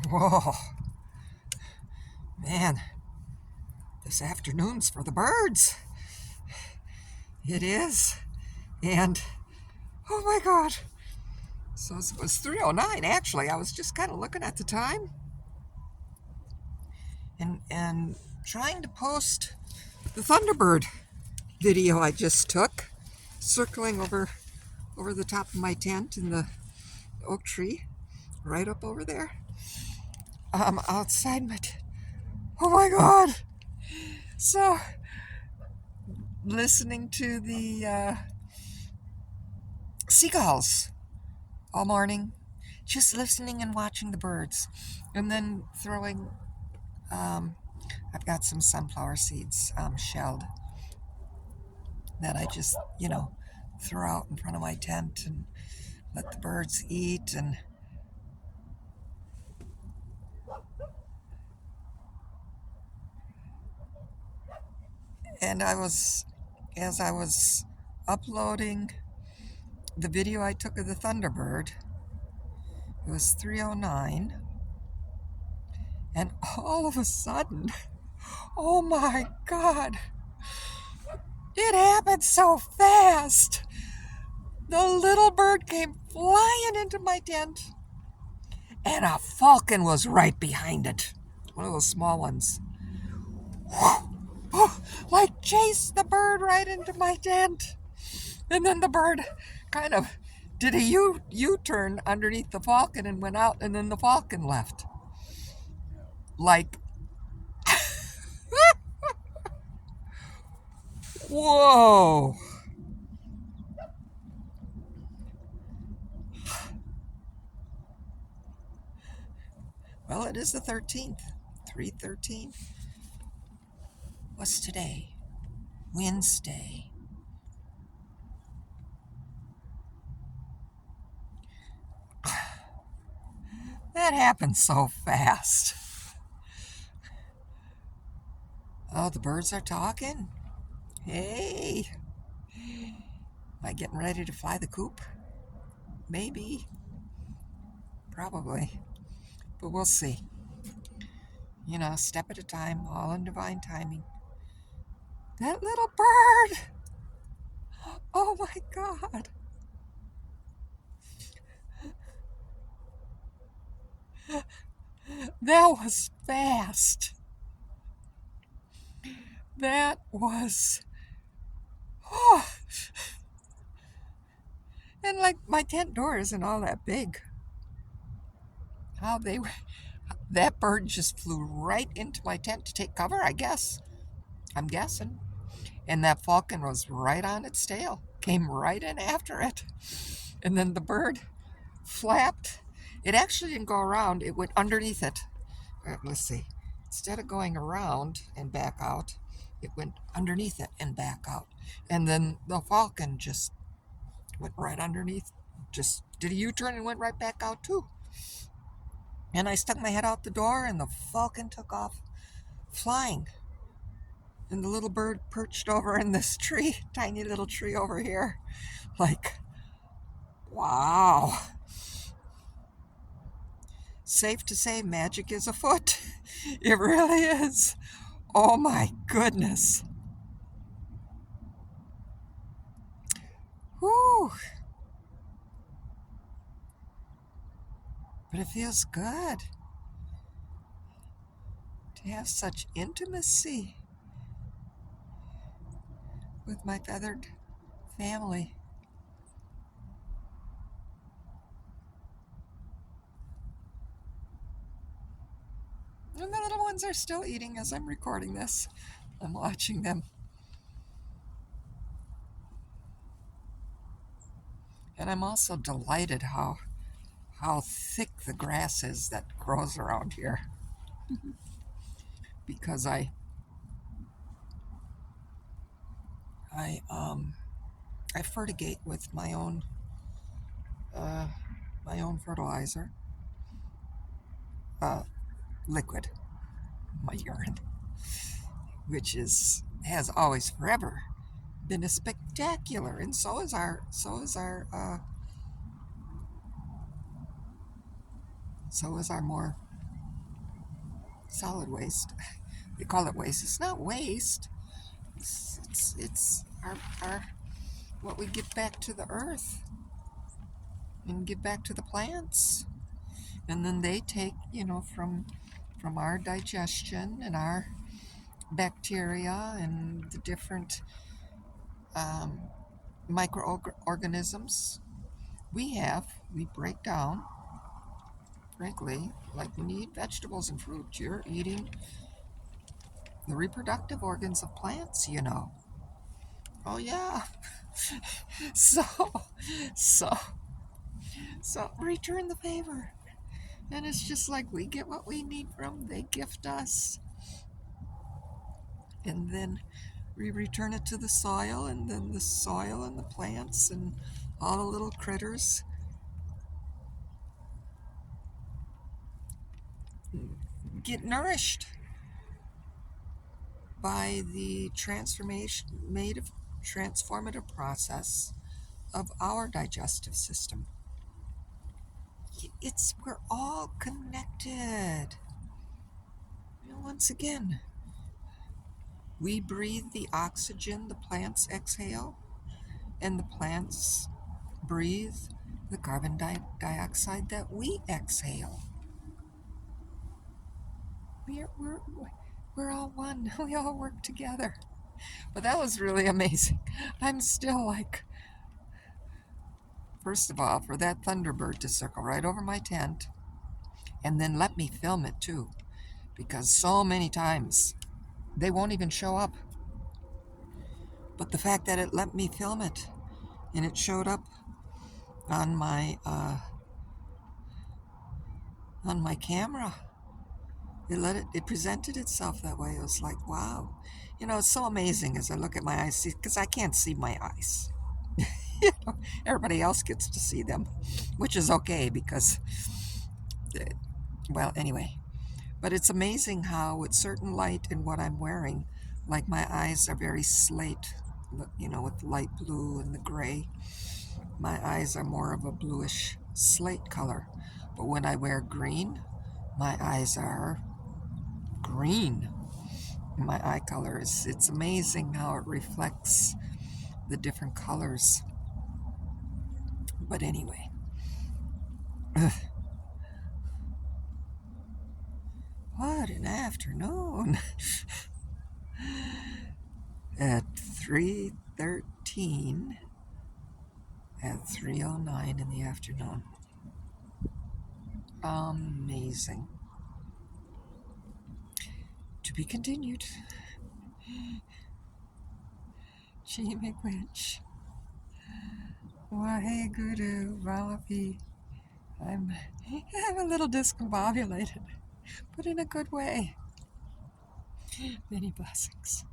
Whoa, man, this afternoon's for the birds. It is. And, oh my God. So it was 3:09 actually. I was just kind of looking at the time and trying to post the Thunderbird video I just took, circling over the top of my tent in the oak tree, right up over there. Outside my tent. Oh my God. So, listening to the seagulls all morning, just listening and watching the birds, and then throwing. I've got some sunflower seeds shelled that I just, throw out in front of my tent and let the birds eat. And as I was uploading the video I took of the Thunderbird, it was 3:09, and all of a sudden, oh my God, it happened so fast. The little bird came flying into my tent, and a falcon was right behind it. One of those small ones. Like chased the bird right into my tent. And then the bird kind of did a U-turn underneath the falcon and went out, and then the falcon left. Like, whoa. Well, it is the 13th. 3/13. What's today? Wednesday. That happened so fast. Oh, the birds are talking. Hey, am I getting ready to fly the coop? Maybe. Probably. But we'll see. Step at a time, all in divine timing. That little bird! Oh my God! That was fast. That was. Oh. And like my tent door isn't all that big. How they were. That bird just flew right into my tent to take cover, I guess. I'm guessing. And that falcon was right on its tail, came right in after it. And then the bird flapped. It actually didn't go around, it went underneath it. Let's see. Instead of going around and back out, it went underneath it and back out. And then the falcon just went right underneath, just did a U-turn and went right back out too. And I stuck my head out the door, and the falcon took off flying. And the little bird perched over in this tree, tiny little tree over here. Like, wow. Safe to say, magic is afoot. It really is. Oh my goodness. Whew. But it feels good to have such intimacy with my feathered family. And the little ones are still eating as I'm recording this. I'm watching them. And I'm also delighted how thick the grass is that grows around here. Because I fertigate with my own fertilizer, liquid, my urine, which has always forever been a spectacular, and so is our more solid waste. They call it waste. It's not waste. It's our what we give back to the earth and give back to the plants. And then they take, from our digestion and our bacteria and the different microorganisms we break down, frankly, like when you eat vegetables and fruit, you're eating the reproductive organs of plants. Oh yeah. So, so, so return the favor. And it's just like we get what we need from, they gift us. And then we return it to the soil, and then the soil and the plants and all the little critters get nourished by the transformative process of our digestive system. We're all connected. Once again, we breathe the oxygen the plants exhale, and the plants breathe the carbon dioxide that we exhale. We're all one. We all work together. But that was really amazing. I'm still like, first of all, for that Thunderbird to circle right over my tent and then let me film it too, because so many times they won't even show up. But the fact that it let me film it and it showed up on my camera, it presented itself that way. It was like, wow. It's so amazing as I look at my eyes, because I can't see my eyes. Everybody else gets to see them, which is okay because, well, anyway. But it's amazing how with certain light and what I'm wearing, like my eyes are very slate, with the light blue and the gray. My eyes are more of a bluish slate color. But when I wear green, my eyes are green. My eye color it's amazing how it reflects the different colors. But anyway, what an afternoon. At 3:13, at 3:09 in the afternoon. Amazing. To be continued. Gee McWinch. Waheguru Valapi. I'm a little discombobulated, but in a good way. Many blessings.